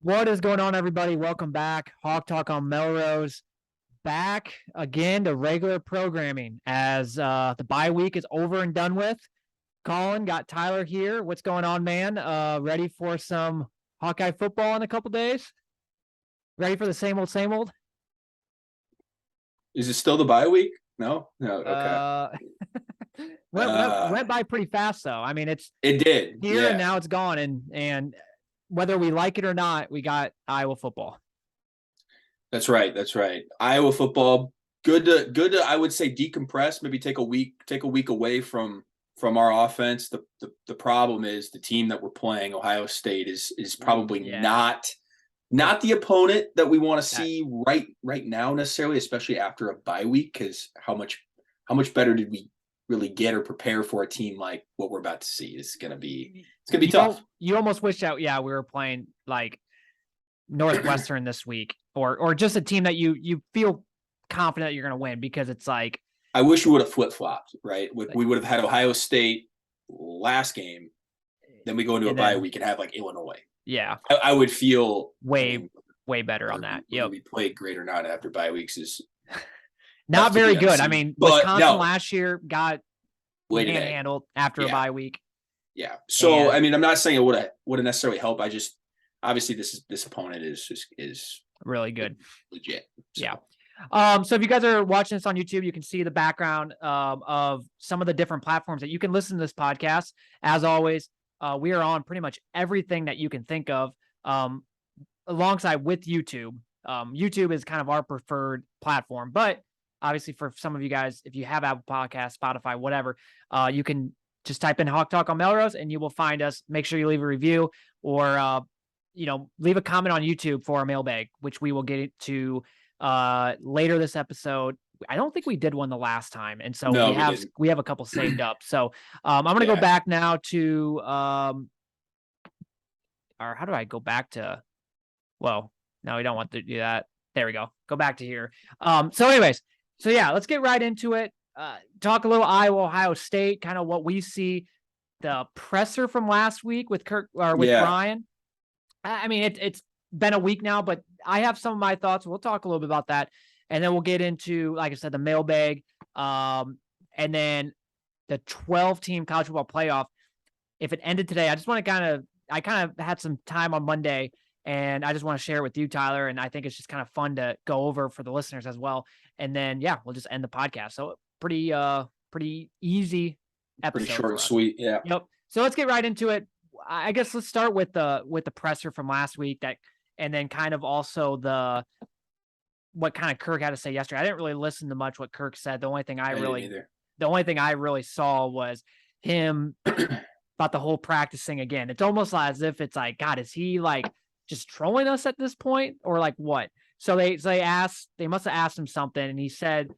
What is going on, everybody? Welcome back. Hawk Talk on Melrose. Back again to regular programming as the bye week is over and done with. Collin got Tyler here. What's going on, man? Ready for some Hawkeye football in a couple days? Ready for the same old, same old? Is it still the bye week? No? Okay. Went by pretty fast, though. I mean, it did here yeah. and now it's gone. And whether we like it or not, we got Iowa football. That's right. Iowa football. Good to I would say decompress, maybe take a week away from our offense. The problem is the team that we're playing, Ohio State, is probably not the opponent that we want to see right now necessarily, especially after a bye week, because how much better did we really get or prepare for a team like what we're about to see? It's gonna be tough. You almost wish that we were playing like Northwestern this week, or just a team that you feel confident that you're going to win, because it's like, I wish we would have flip-flopped, right? We would have had Ohio State last game, then we go into a bye week and have like Illinois. Yeah. I would feel way better on that. Whether we played great or not after bye weeks is not very good. I mean, Wisconsin last year got handled after a bye week. Yeah. So, I mean, I'm not saying it would have necessarily helped. I just, obviously this opponent is really good. Legit. So. Yeah. So if you guys are watching this on YouTube, you can see the background of some of the different platforms that you can listen to this podcast. As always, we are on pretty much everything that you can think of, alongside with YouTube. YouTube is kind of our preferred platform, but obviously for some of you guys, if you have Apple Podcasts, Spotify, whatever, you can just type in Hawk Talk on Melrose and you will find us. Make sure you leave a review or, leave a comment on YouTube for our mailbag, which we will get to later this episode. I don't think we did one the last time, and so we have a couple saved up. So I'm going to go back now to or how do I go back to? Well, no, we don't want to do that. There we go. Go back to here. So anyways, let's get right into it. Talk a little Iowa, Ohio State, kind of what we see. The presser from last week with Brian. I mean, it's been a week now, but I have some of my thoughts. We'll talk a little bit about that. And then we'll get into, like I said, the mailbag. And then the 12-team college football playoff. If it ended today, I kind of had some time on Monday, and I just want to share it with you, Tyler. And I think it's just kind of fun to go over for the listeners as well. And then, we'll just end the podcast. So pretty easy episode. Pretty short and sweet. Yeah. Yep. So let's get right into it. I guess let's start with the presser from last week, and then kind of also what kind of Kirk had to say yesterday. I didn't really listen to much what Kirk said. The only thing I really saw was him about the whole practicing again. It's almost as if it's like, God, is he like just trolling us at this point, or like what? So they must have asked him something, and he said,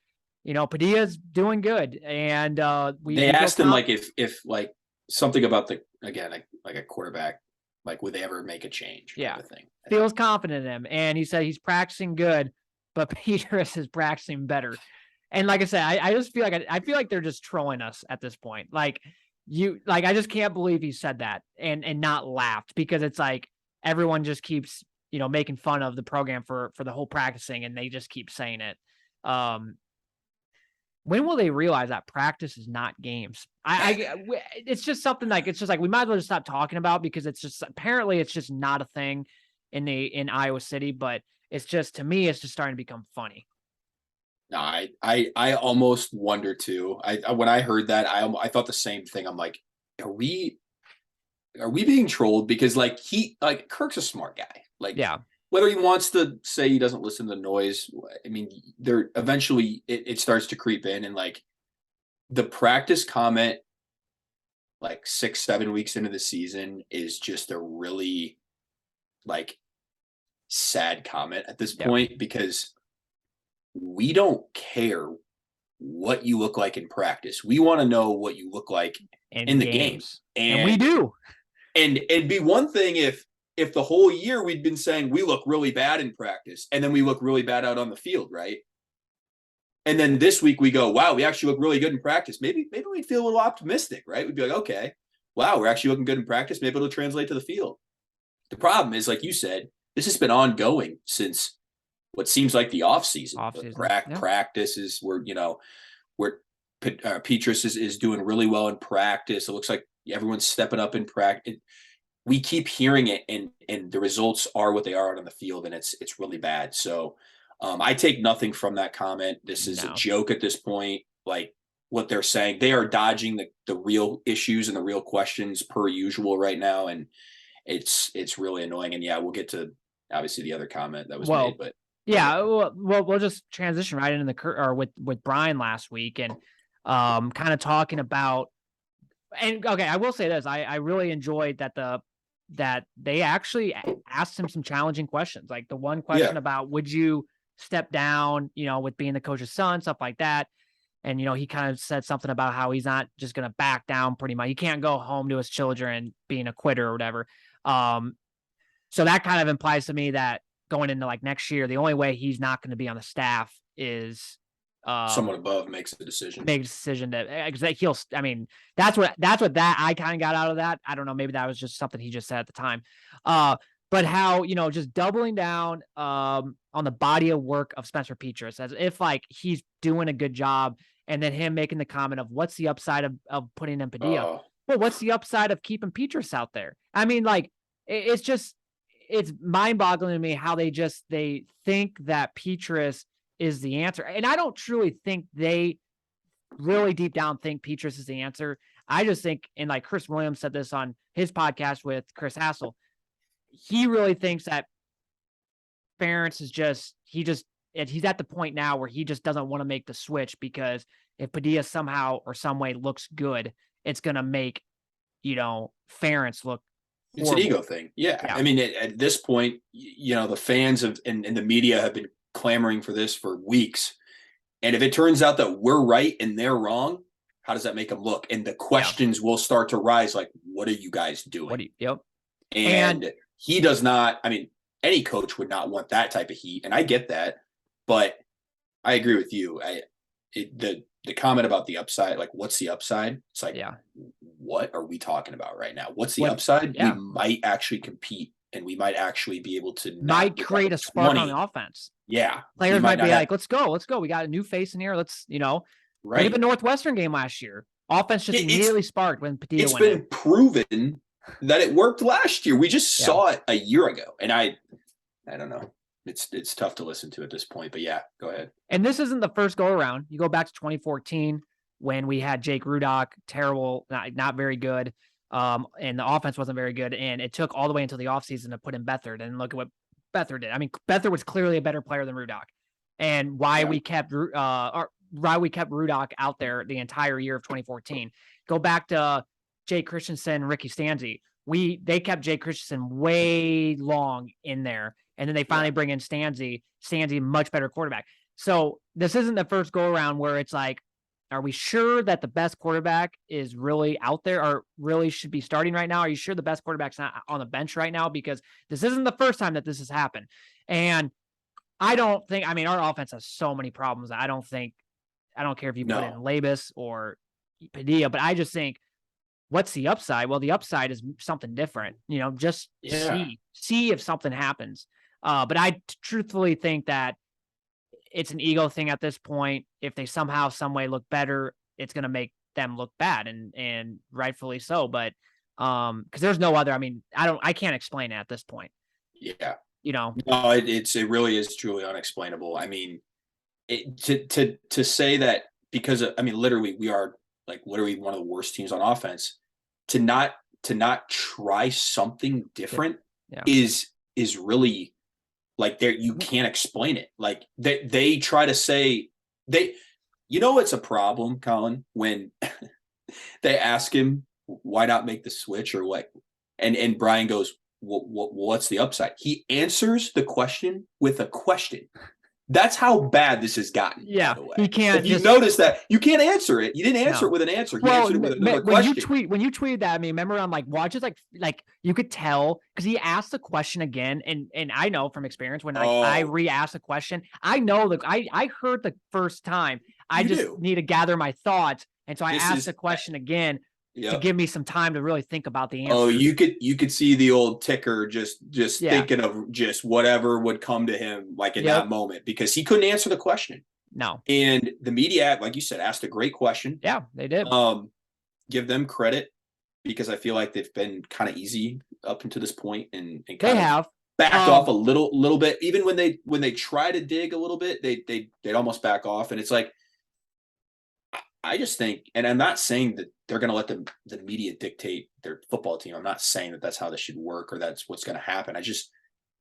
Padilla's doing good, and they asked him like if like something about like a quarterback, like would they ever make a change? Kind of thing. Feels confident in him, and he said he's practicing good, but Peters is practicing better. And like I said, I just feel like they're just trolling us at this point. I just can't believe he said that and not laughed, because it's like everyone just keeps making fun of the program for the whole practicing, and they just keep saying it. When will they realize that practice is not games? It's just something like, it's just like, we might as well just stop talking about, because it's just, apparently it's just not a thing in Iowa City, but it's just, to me, it's just starting to become funny. No, I almost wonder too. When I heard that, I thought the same thing. I'm like, are we being trolled? Because Kirk's a smart guy. Whether he wants to say he doesn't listen to the noise, I mean, there eventually it starts to creep in, and like the practice comment, like 6-7 weeks into the season, is just a really like sad comment at this point, because we don't care what you look like in practice. We want to know what you look like in the games. And we do. And it'd be one thing if the whole year we'd been saying we look really bad in practice, and then we look really bad out on the field, right? And then this week we go, wow, we actually look really good in practice. Maybe we'd feel a little optimistic, right? We'd be like, okay, wow, we're actually looking good in practice. Maybe it'll translate to the field. The problem is, like you said, this has been ongoing since what seems like the off season. Yeah. Practices where where Petrus is doing really well in practice. It looks like everyone's stepping up in practice. We keep hearing it, and the results are what they are out on the field, and it's really bad. So I take nothing from that comment. This is a joke at this point. Like what they're saying, they are dodging the real issues and the real questions per usual right now, and it's really annoying. And yeah, we'll get to obviously the other comment that was made, but yeah, well, we'll just transition right into or with Brian last week, and kind of talking about. And okay, I will say this: I really enjoyed that they actually asked him some challenging questions, like the one question about would you step down, with being the coach's son, stuff like that. And he kind of said something about how he's not just going to back down. Pretty much, he can't go home to his children being a quitter or whatever. So that kind of implies to me that going into like next year, the only way he's not going to be on the staff is someone above makes a decision. That he'll. I mean, that's what I kind of got out of that. I don't know. Maybe that was just something he just said at the time. But how just doubling down on the body of work of Spencer Petras, as if like he's doing a good job, and then him making the comment of what's the upside of putting in Padilla. Well, what's the upside of keeping Petras out there? I mean, like it's mind-boggling to me how they think that Petras is the answer. And I don't truly think they really deep down think Petras is the answer. I just think, and like Chris Williams said this on his podcast with Chris Hassel, he really thinks that Ferentz is he's at the point now where he just doesn't want to make the switch, because if Padilla somehow or some way looks good, it's going to make, Ferentz look horrible. It's an ego thing. Yeah. I mean, at this point, the fans and the media have been clamoring for this for weeks. And if it turns out that we're right and they're wrong, how does that make them look? And the questions will start to rise, like, what are you guys doing? And he does not, I mean, any coach would not want that type of heat. And I get that, but I agree with you. The comment about the upside, like, what's the upside? It's like, what are we talking about right now? What's the upside? We might actually compete, and we might actually be able to create a spark on the offense. Yeah. Players might be like, let's go. We got a new face in here. Let's, look at the Northwestern game last year. Offense just immediately sparked when Padilla went in. It's been proven that it worked last year. We just saw it a year ago. And I don't know. It's tough to listen to at this point, but yeah, go ahead. And this isn't the first go around. You go back to 2014 when we had Jake Rudock, terrible, not very good. And the offense wasn't very good. And it took all the way until the offseason to put in Beathard, and look at what Beathard did. I mean, Beathard was clearly a better player than Rudock, and why we kept Rudock out there the entire year of 2014. Go back to Jake Christensen, Ricky Stanzi. They kept Jake Christensen way long in there, and then they finally bring in Stanzi, much better quarterback. So this isn't the first go around where it's like, are we sure that the best quarterback is really out there, or really should be starting right now? Are you sure the best quarterback's not on the bench right now? Because this isn't the first time that this has happened. And I don't think, I mean, our offense has so many problems. I don't care if you put in Labus or Padilla, but I just think, what's the upside? Well, the upside is something different, just see if something happens. But I truthfully think that it's an ego thing at this point. If they somehow, some way look better, it's going to make them look bad, and rightfully so. But because there's no other, I mean, I can't explain it at this point. Yeah. No, it really is truly unexplainable. I mean, to say that, because I mean, literally we are like literally one of the worst teams on offense, to not try something different is really, like, you can't explain it. Like they try to say it's a problem, Collin, when they ask him why not make the switch or what, and Brian goes, what's the upside? He answers the question with a question. That's how bad this has gotten. Yeah, by the way. He can't. If you notice that, you can't answer it. You didn't answer it with an answer. You answered it with another question. When you tweeted that, I mean, remember, I'm like, watch it, like you could tell, because he asked the question again, and I know from experience when I re-ask a question, I know that I heard the first time. I just need to gather my thoughts, and so I asked the question again to Yep. give me some time to really think about the Oh, answers. you could see the old ticker just Yeah. thinking of just whatever would come to him like in Yep. that moment because he couldn't answer the question. No. And the media, like you said, asked a great question. Yeah, they did. Give them credit because I feel like they've been kind of easy up until this point and They kind of have. backed off a little bit. Even when they try to dig a little bit, they'd almost back off. And it's like I just think, and I'm not saying that they're going to let the media dictate their football team. I'm not saying that that's how this should work or that's what's going to happen. I just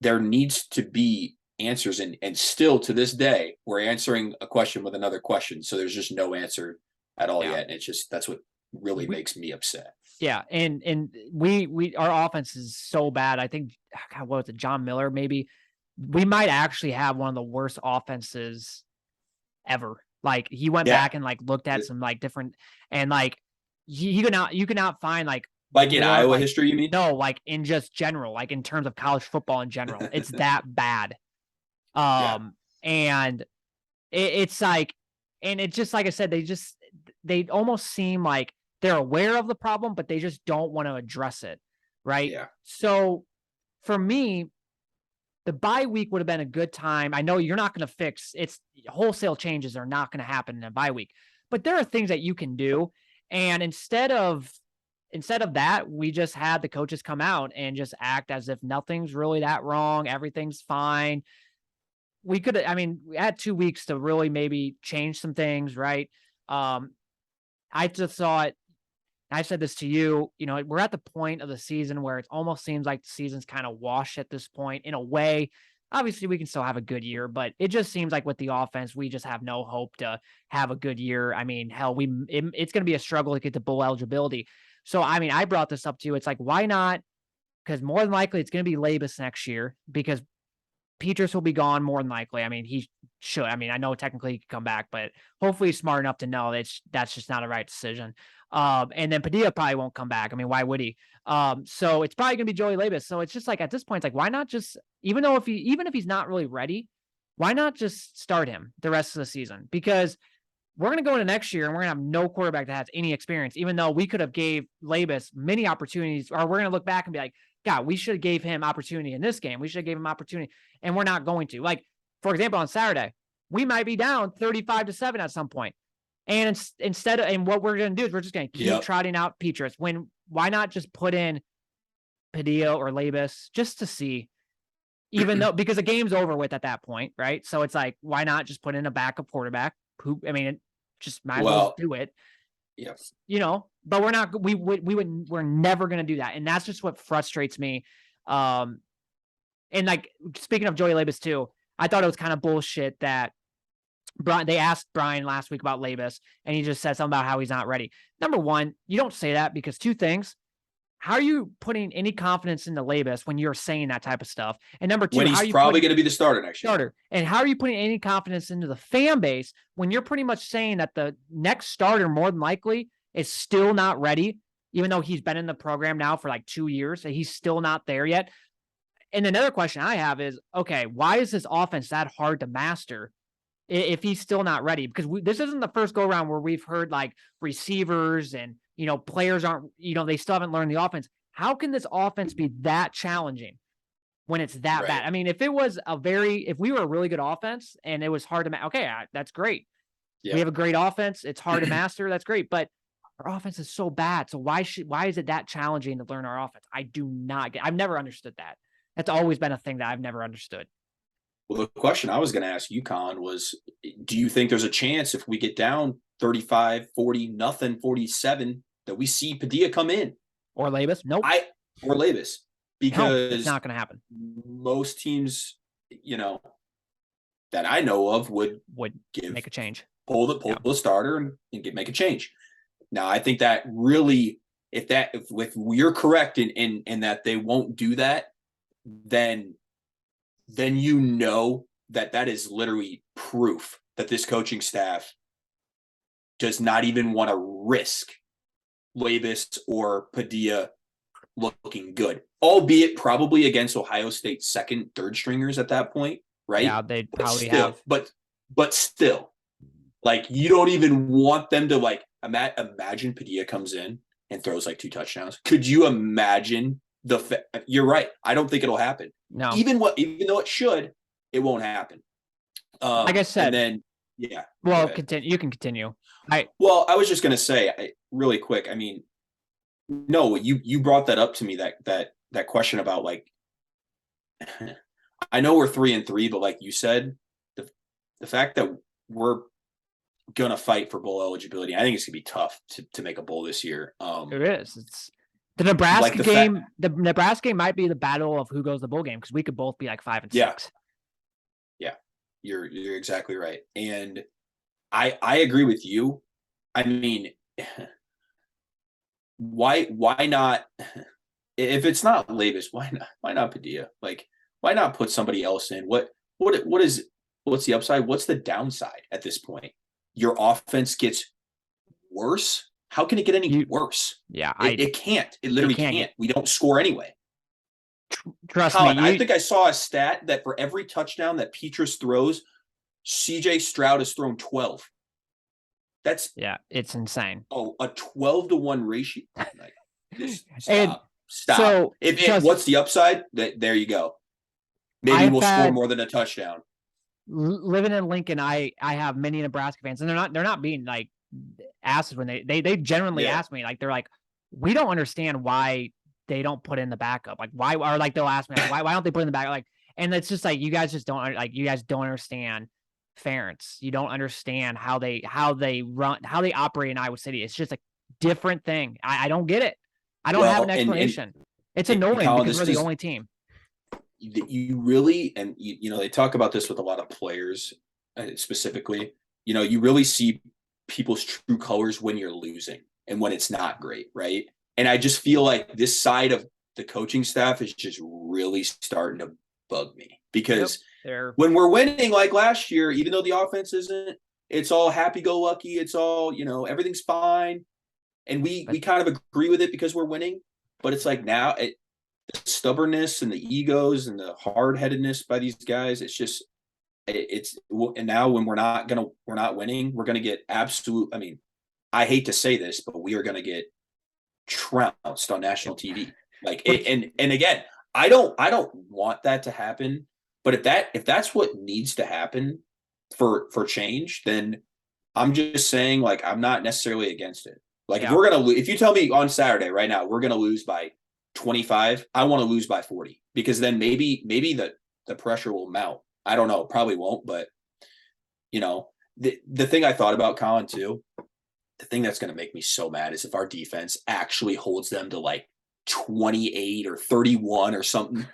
there needs to be answers, and still to this day, we're answering a question with another question. So there's just no answer at all yet, and it's just that's what really makes me upset. Yeah, and we our offense is so bad. I think God, what was it, John Miller? Maybe we might actually have one of the worst offenses ever. Like he went back and like looked at some like different and like you could not find like in Iowa history, you mean? No, like in just general, like in terms of college football in general, it's that bad. And it's like, and it's just like I said, they almost seem like they're aware of the problem, but they just don't want to address it, right? Yeah. So for me, the bye week would have been a good time. I know you're not going to fix it's wholesale changes are not going to happen in a bye week, but there are things that you can do. And instead of that, we just had the coaches come out and just act as if nothing's really that wrong. Everything's fine. We had 2 weeks to really maybe change some things, right? I just thought, I said this to you, we're at the point of the season where it almost seems like the season's kind of washed at this point in a way. Obviously, we can still have a good year, but it just seems like with the offense, we just have no hope to have a good year. I mean, hell, it's going to be a struggle to get to bowl eligibility. So, I mean, I brought this up to you. It's like, why not? Because more than likely it's going to be Labus next year because Petras will be gone more than likely. I mean, he should. I mean, I know technically he could come back, but hopefully he's smart enough to know that's just not a right decision. And then Padilla probably won't come back. I mean, why would he? So it's probably gonna be Joey Labus. So it's just like at this point, it's like, why not just even if he's not really ready, why not just start him the rest of the season? Because we're gonna go into next year and we're gonna have no quarterback that has any experience, even though we could have gave Labus many opportunities, or we're gonna look back and be like, God, we should have gave him opportunity in this game. We should have gave him opportunity, and we're not going to. Like, for example, on Saturday, we might be down 35-7 at some point. And what we're going to do is we're just going to keep trotting out Petras. Why not just put in Padilla or Labus just to see, even though, because the game's over with at that point, right? So it's like, why not just put in a backup quarterback who, I mean, it just might as well do it. Yes. But we're never going to do that. And that's just what frustrates me. And like, speaking of Joey Labus too, I thought it was kind of bullshit that they asked Brian last week about Labus and he just said something about how he's not ready. Number one, you don't say that because two things. How are you putting any confidence into Labus when you're saying that type of stuff? And number two, when he's probably going to be the starter next year. And how are you putting any confidence into the fan base when you're pretty much saying that the next starter more than likely is still not ready, even though he's been in the program now for like 2 years and he's still not there yet? And another question I have is, okay, why is this offense that hard to master if he's still not ready? Because this isn't the first go around where we've heard like receivers and, players aren't, they still haven't learned the offense. How can this offense be that challenging when it's that bad? I mean, if we were a really good offense and it was hard to, okay, that's great. Yeah. We have a great offense. It's hard to master. That's great. But our offense is so bad. So why is it that challenging to learn our offense? I've never understood that. That's always been a thing that I've never understood. Well, the question I was going to ask you, Collin, was do you think there's a chance if we get down 35, 40, nothing, 47, that we see Padilla come in? Or Labus? Nope. Or Labus. Because it's not going to happen. Most teams, that I know of would make a change. Pull the starter and make a change. Now, I think that really, if you're correct in that they won't do that, then that is literally proof that this coaching staff does not even want to risk Labus or Padilla looking good, albeit probably against Ohio State's second, third stringers at that point, right? Yeah, they'd probably have. But still, like, you don't even want them to, like, imagine Padilla comes in and throws like 2 touchdowns. Could you imagine you're right. I don't think it'll happen. No. Even though it should, it won't happen. Like I said. And then, yeah. Well, continue. You can continue. Well, I was just going to say really quick. I mean, no, you brought that up to me, that question about like, I know we're 3-3, but like you said, the fact that we're gonna fight for bowl eligibility, I think it's gonna be tough to make a bowl this year. It is. It's the Nebraska game. The Nebraska game might be the battle of who goes to the bowl game, because we could both be like 5 and 6. Yeah, you're exactly right, and I agree with you. I mean, why not? If it's not Levis, why not Padilla? Like, why not put somebody else in? What's the upside? What's the downside at this point? Your offense gets worse. How can it get any worse? Yeah, it can't. It literally can't. We don't score anyway. Trust Collin, me. I think I saw a stat that for every touchdown that Petrus throws, CJ Stroud has thrown 12. It's insane. Oh, a 12-to-1 ratio. Like, stop. So, what's the upside? There you go. Maybe we'll score more than a touchdown. Living in Lincoln, I have many Nebraska fans, and they're not being like asses when they genuinely ask me, like, they're like, we don't understand why they don't put in the backup. Like, why, or like they'll ask me, like, why don't they put in the backup? Like, and it's just like, you guys don't understand Ferentz. You don't understand how they operate in Iowa City. It's just a different thing. I don't get it. I don't have an explanation. It's annoying because we're the only team. You really, and you know, they talk about this with a lot of players specifically, you know, you really see people's true colors when you're losing and when it's not great, right? And I just feel like this side of the coaching staff is just really starting to bug me, because when we're winning like last year, even though the offense isn't, it's all happy-go-lucky, it's all, you know, everything's fine, and we kind of agree with it because we're winning. But it's like now the stubbornness and the egos and the hard-headedness by these guys, it's just and now when we're not winning, we're gonna get absolute, I mean, I hate to say this, but we are gonna get trounced on national TV. Like, and again, I don't want that to happen, but if that's what needs to happen for change, then I'm just saying, like, I'm not necessarily against it. Like, if we're gonna if you tell me on Saturday right now we're gonna lose by 25, I want to lose by 40, because then maybe the pressure will mount. I don't know, probably won't, but you know, the thing I thought about, Collin, too, the thing that's going to make me so mad is if our defense actually holds them to like 28 or 31 or something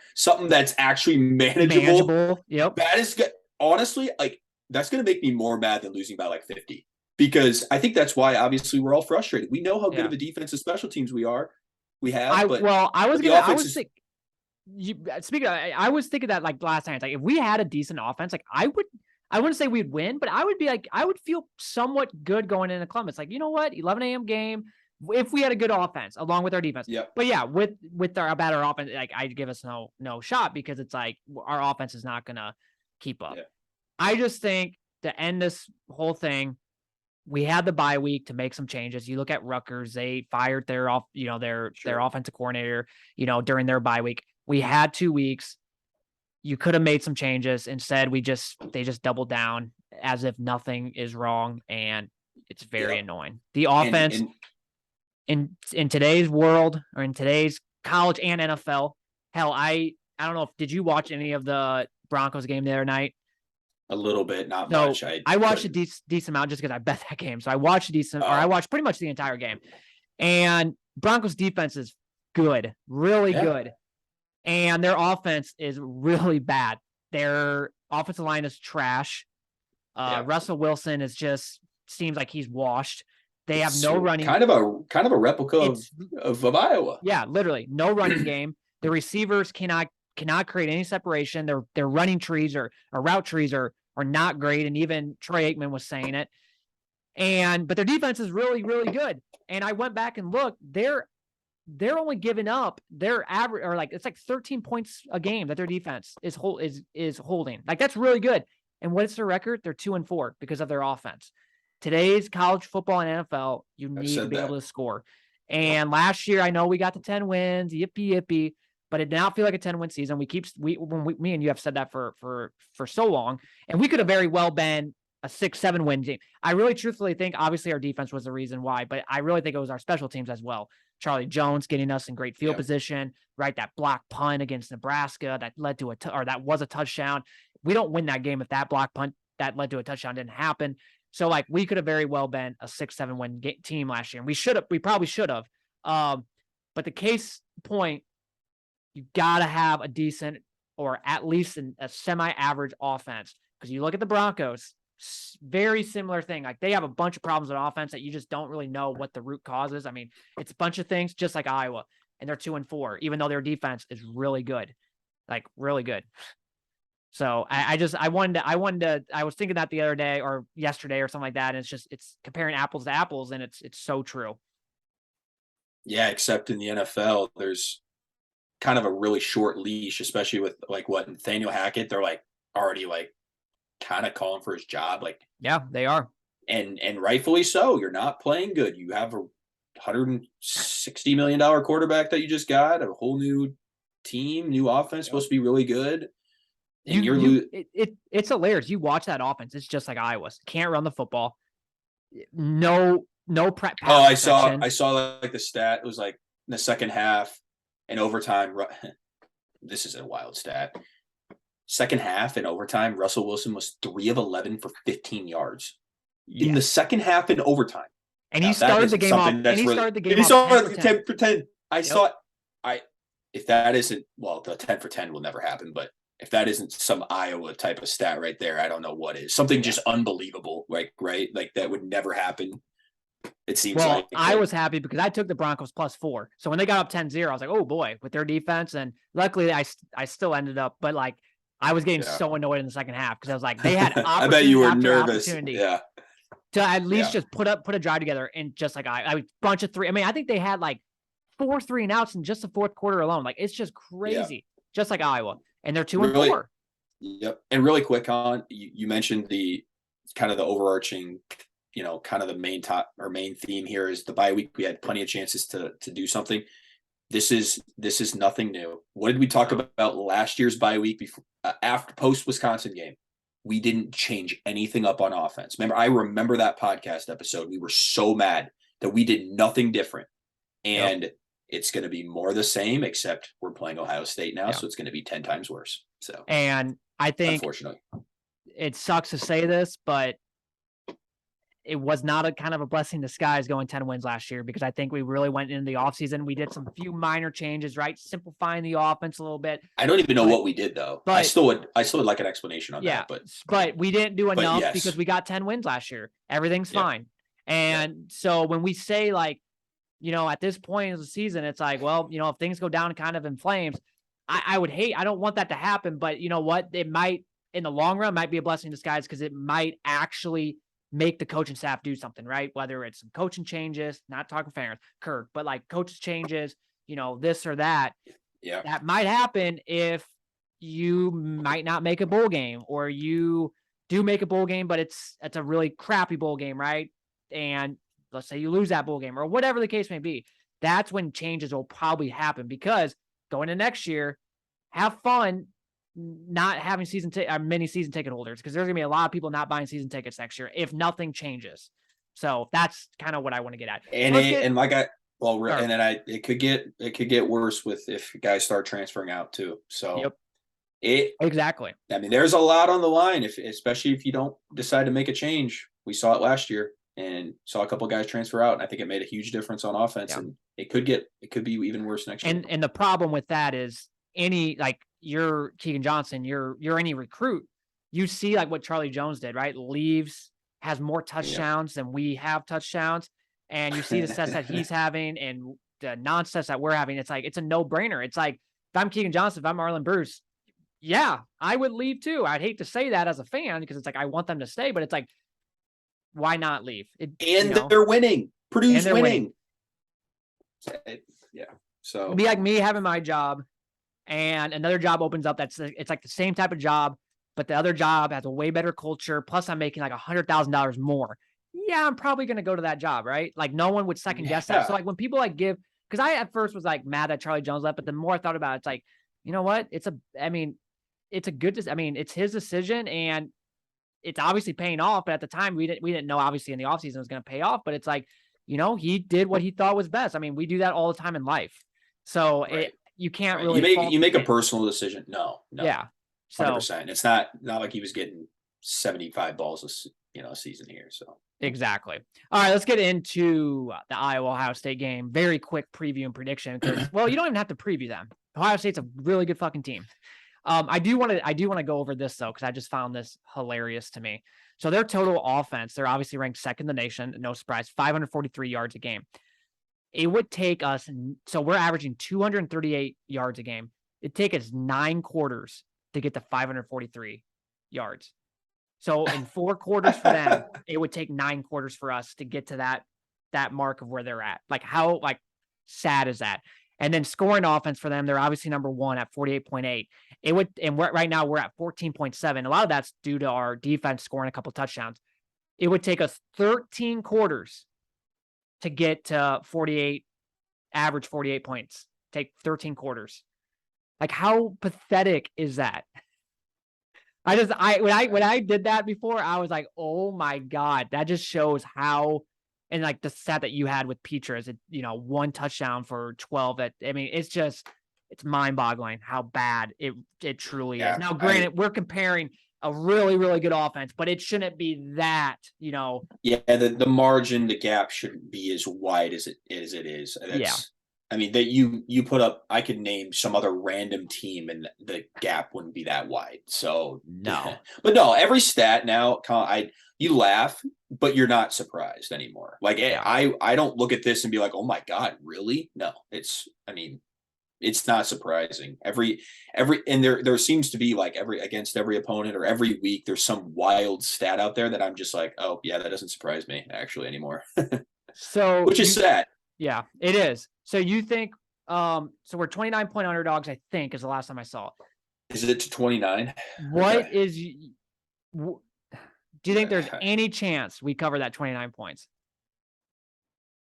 that's actually manageable. Yep. That is good. Honestly, like, that's going to make me more mad than losing by like 50, because I think that's why obviously we're all frustrated. We know how good of a defensive special teams we have. I was thinking that like last night, like, if we had a decent offense, like, I wouldn't say we'd win, but I would feel somewhat good going into Columbus. Like, you know what, 11 a.m. game, if we had a good offense along with our defense. Yeah. But yeah, with our offense, like, I'd give us no shot, because it's like our offense is not gonna keep up. Yeah. I just think to end this whole thing, we had the bye week to make some changes. You look at Rutgers; they fired their offensive coordinator, during their bye week. We had 2 weeks. You could have made some changes. Instead, they just doubled down as if nothing is wrong, and it's very annoying. The offense in today's world, or in today's college and NFL, hell, I don't know did you watch any of the Broncos game the other night? A little bit, not much. I watched a decent amount just because I bet that game. So I watched I watched pretty much the entire game. And Broncos defense is good, really good. And their offense is really bad. Their offensive line is trash. Russell Wilson seems like he's washed. They have no running. Kind of a replica of Iowa. Yeah, literally no running game. The receivers cannot create any separation. Their running trees or route trees are not great. And even Troy Aikman was saying it. But their defense is really, really good. And I went back and looked, they're only giving up their average, or like, it's like 13 points a game that their defense is holding. Like, that's really good. And what's their record? They're 2-4 because of their offense. Today's college football and NFL, you need to be able to score. And last year, I know we got the 10 wins, yippee yippee, but it did not feel like a 10-win season. Me and you have said that for so long, and we could have very well been a 6-7 win team. I really truthfully think, obviously, our defense was the reason why, but I really think it was our special teams as well. Charlie Jones getting us in great field position, right? That block punt against Nebraska that led to that was a touchdown. We don't win that game if that block punt that led to a touchdown didn't happen. So like we could have very well been a 6-7 win team last year. And we probably should have. But the case point, you got to have a decent or at least a semi-average offense. Because you look at the Broncos, very similar thing. Like they have a bunch of problems with offense that you just don't really know what the root cause is. I mean, it's a bunch of things, just like Iowa, and they're 2-4, even though their defense is really good, like really good. So I was thinking that the other day or yesterday or something like that. And it's comparing apples to apples, and it's so true. Yeah, except in the NFL, there's kind of a really short leash, especially with like what Nathaniel Hackett. They're like already like kind of calling for his job. Like, yeah, they are. And rightfully so. You're not playing good. You have a $160 million quarterback that you just got, a whole new team, new offense, supposed to be really good. And it's hilarious. You watch that offense. It's just like Iowa's. Can't run the football. No prep. Oh, I saw like the stat. It was like in the second half in overtime. This is a wild stat. Second half in overtime, Russell Wilson was 3 of 11 for 15 yards in the second half in overtime. And he started the game off. And he started the game off 10 for 10. If that isn't, well, the 10 for 10 will never happen, but if that isn't some Iowa type of stat right there, I don't know what is. Something just unbelievable, right? Like that would never happen. It seems like. I was happy because I took the Broncos +4. So when they got up 10-0, I was like, oh boy, with their defense. And luckily I still ended up, but like I was getting so annoyed in the second half because I was like, they had I bet you were nervous. Yeah. To at least just put a drive together, and just like I bunch of three. I mean, I think they had like 4 3-and-outs in just the fourth quarter alone. Like it's just crazy, just like Iowa, and they're 2-4. Yep. And really quick on, you mentioned the kind of the overarching, kind of the main theme here is the bye week. We had plenty of chances to do something. This is nothing new. What did we talk about last year's bye week before, after post Wisconsin game? We didn't change anything up on offense. I remember that podcast episode. We were so mad that we did nothing different. And it's going to be more the same, except we're playing Ohio State now. So it's going to be 10 times worse. So, and I think unfortunately it sucks to say this, but it was not a kind of a blessing in disguise going 10 wins last year, because I think we really went into the offseason. We did some few minor changes, right? Simplifying the offense a little bit. I don't even know what we did though. I still would like an explanation on that. But we didn't do enough because we got 10 wins last year. Everything's fine. And so when we say like, at this point of the season, it's like, well, if things go down kind of in flames, I don't want that to happen. But you know what? It might, in the long run, might be a blessing in disguise, because it might actually make the coaching staff do something, right? Whether it's some coaching changes, not talking fans, Kirk, but like coaches changes, this or that. Yeah. That might happen if you might not make a bowl game, or you do make a bowl game, but it's a really crappy bowl game, right? And let's say you lose that bowl game, or whatever the case may be. That's when changes will probably happen, because going to next year, have fun not having many season ticket holders, because there's gonna be a lot of people not buying season tickets next year if nothing changes. So that's kind of what I want to get at. It could get worse if guys start transferring out too. So exactly. I mean, there's a lot on the line, especially if you don't decide to make a change. We saw it last year and saw a couple guys transfer out, and I think it made a huge difference on offense. And it could be even worse next year. And the problem with that is, you're Keegan Johnson, you're any recruit, you see like what Charlie Jones did, right? Leaves, has more touchdowns than we have touchdowns. And you see the stats that he's having and the non-stats that we're having. It's like, it's a no-brainer. It's like, if I'm Keegan Johnson, if I'm Marlon Bruce, I would leave too. I'd hate to say that as a fan, because it's like, I want them to stay, but it's like, why not leave? They're winning. Purdue's winning. Yeah. So it'd be like me having my job, and another job opens up it's like the same type of job, but the other job has a way better culture. Plus, I'm making like $100,000 more. yeah, I'm probably going to go to that job, right? Like no one would second guess that. So Yeah, like when people like give, because I at first was like mad that Charlie Jones left, but the more I thought about it, it's like, you know what? I mean, it's a good, I mean, it's his decision and it's obviously paying off. But at the time, we didn't know obviously in the offseason it was going to pay off. But it's like, he did what he thought was best. I mean, we do that all the time in life, so right, you can't right. You really make fault you the make a kid. personal decision. No, no, Yeah. So 100%. It's not like he was getting 75 balls a season here. So exactly. All right, let's get into the Iowa-Ohio State game. Very quick preview and prediction because, well, you don't even have to preview them. Ohio State's a really good fucking team. I do want to go over this though because I just found this hilarious to me. So their total offense, they're obviously ranked second in the nation. No surprise, 543 yards a game. It would take us, so we're averaging 238 yards a game. It'd take us 9 quarters to get to 543 yards. So in 4 quarters for them, it would take 9 quarters for us to get to that mark of where they're at. Like how sad is that? And then scoring offense for them, they're obviously number 1 at 48.8. Right now we're at 14.7. A lot of that's due to our defense scoring a couple touchdowns. It would take us 13 quarters to get to 48, average 48 points. Take 13 quarters. Like how pathetic is that? When I did that before, I was like, oh my God, that just shows how, and like the stat that you had with Petra is 1 touchdown for 12. It's mind boggling how bad it truly is. yeah, Now, granted, we're comparing a really, really good offense, but it shouldn't be that, yeah, the margin, the gap shouldn't be as wide as it is. yeah, I mean, that you put up. I could name some other random team, and the gap wouldn't be that wide. So, no. but no, every stat now, you laugh, but you're not surprised anymore. Like Yeah. I don't look at this and be like, oh my God, really? No, I mean, it's not surprising. And there seems to be like against every opponent or every week there's some wild stat out there that I'm just like, oh yeah, that doesn't surprise me actually anymore. So Which is sad. yeah, it is. So you think, so we're 29-point underdogs, I think, is the last time I saw it. Is it to 29? What Okay. is, do you think there's any chance we cover that 29 points?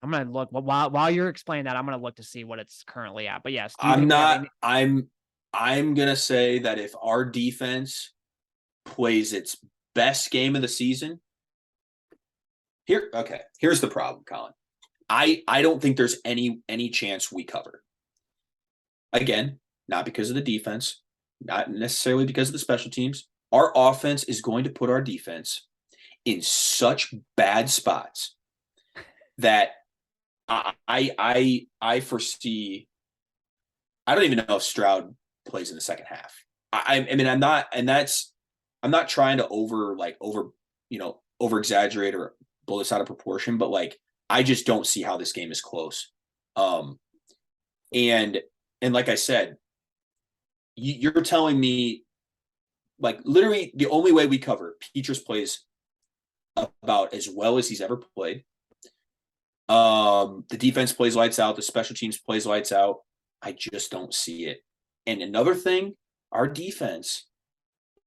I'm going to look while you're explaining that. I'm going to look to see what it's currently at. But yes, do you I'm think we have not. any? I'm gonna say that if our defense plays its best game of the season, here's the problem, Collin. I don't think there's any chance we cover. Again, not because of the defense, not necessarily because of the special teams. Our offense is going to put our defense in such bad spots that I foresee. I don't even know if Stroud plays in the second half. I mean, I'm not trying to over exaggerate or blow this out of proportion, but like I just don't see how this game is close. Um, and like I said, you're telling me like literally the only way we cover Petrus plays about as well as he's ever played. The defense plays lights out. The special teams plays lights out. I just don't see it. And another thing, our defense,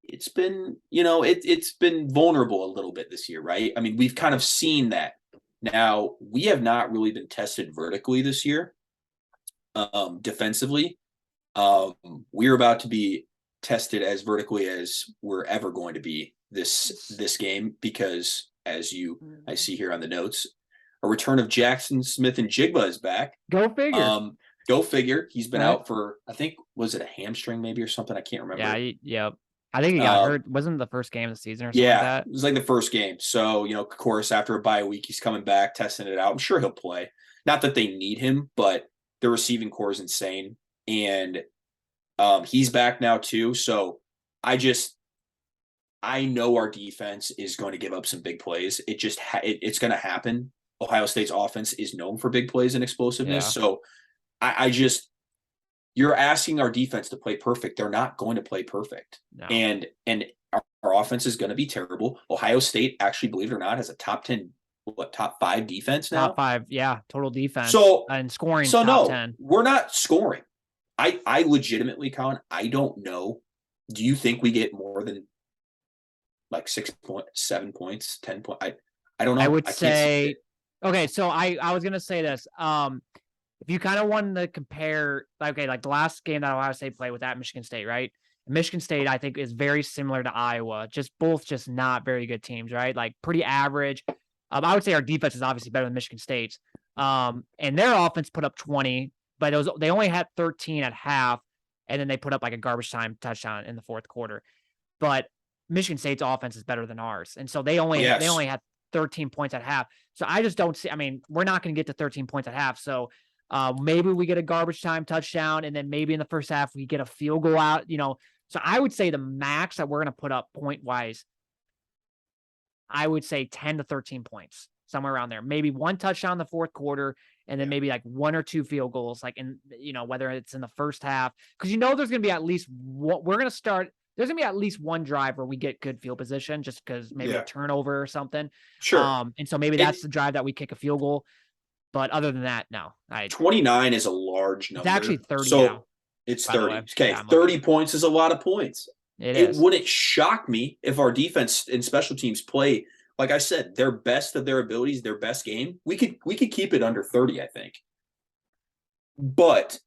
it's been, it's been vulnerable a little bit this year, right? I mean, we've kind of seen that. Now, we have not really been tested vertically this year, defensively. We're about to be tested as vertically as we're ever going to be this game because I see here on the notes, a return of Jackson Smith and Jigba is back. Go figure. Go figure. He's been Right. out for, I think, was it a hamstring maybe or something? I can't remember. Yeah. I think he got hurt. Wasn't the first game of the season or something like that? It was like the first game. So, of course, after a bye week, he's coming back, testing it out. I'm sure he'll play. Not that they need him, but the receiving core is insane. And he's back now too. So I know our defense is going to give up some big plays. It's going to happen. Ohio State's offense is known for big plays and explosiveness. Yeah. So you're asking our defense to play perfect. They're not going to play perfect. No. And our offense is going to be terrible. Ohio State, actually, believe it or not, has a top 5 defense now? Top 5, yeah, total defense. So, and scoring so top no, 10. We're not scoring. I legitimately, Collin, I don't know. Do you think we get more than like 6 points, 7 points, 10 points? I don't I know. would I can't see say, it. okay, so I was gonna say this. If you kind of wanted to compare, okay, like the last game that Ohio State played with at Michigan State, right? Michigan State, I think, is very similar to Iowa. Just not very good teams, right? Like pretty average. I would say our defense is obviously better than Michigan State's. And their offense put up 20, but they only had 13 at half, and then they put up like a garbage time touchdown in the fourth quarter. But Michigan State's offense is better than ours, and so they only Yes. had 13 points at half. So I just don't see. I mean, we're not going to get to 13 points at half. So maybe we get a garbage time touchdown, and then maybe in the first half we get a field goal out. So I would say the max that we're going to put up point wise, I would say 10 to 13 points, somewhere around there. Maybe one touchdown in the fourth quarter, and then maybe like one or two field goals, like whether it's in the first half, because there's going to be at least what we're going to start. There's going to be at least one drive where we get good field position, just because maybe a turnover or something. Sure. And so maybe that's the drive that we kick a field goal. But other than that, no. 29 is a large It's number. actually 30 so now. it's By the 30. way. Okay, Yeah, 30 points is a lot of points. It It is. wouldn't shock me if our defense and special teams play, like I said, their best of their abilities, their best game. We could keep it under 30, I think. But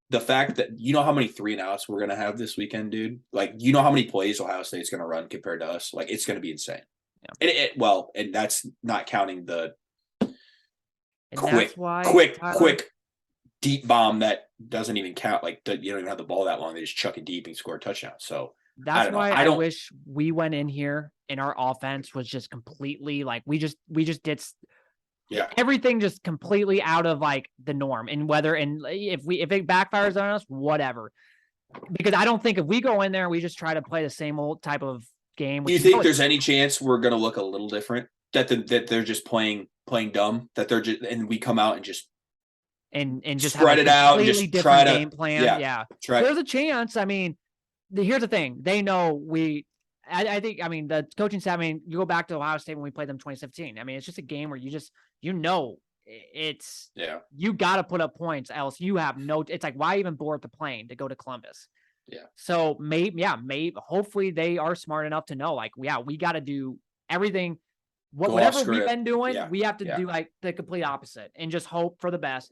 the fact that how many 3-and-outs we're gonna have this weekend, dude. Like how many plays Ohio State's gonna run compared to us. Like it's gonna be insane. Yeah. And that's not counting the And that's why quick deep bomb that doesn't even count. Like you don't even have the ball that long. They just chuck it deep and score a touchdown. So that's why I wish we went in here and our offense was just completely like we just did everything just completely out of like the norm. And if it backfires on us, whatever. Because I don't think if we go in there and we just try to play the same old type of game. Do you think there's any chance we're gonna look a little different? That they're just playing dumb. That they're just and we come out and just just spread have it out and completely just different game plan. Yeah. There's a chance. I mean, here's the thing. They know I think, the coaching staff, you go back to Ohio State when we played them in 2015. It's just a game where you got to put up points, else you have it's like, why even board the plane to go to Columbus? Yeah. So maybe, hopefully they are smart enough to know, like, we got to do everything. Whatever we've been doing, we have to do like the complete opposite and just hope for the best.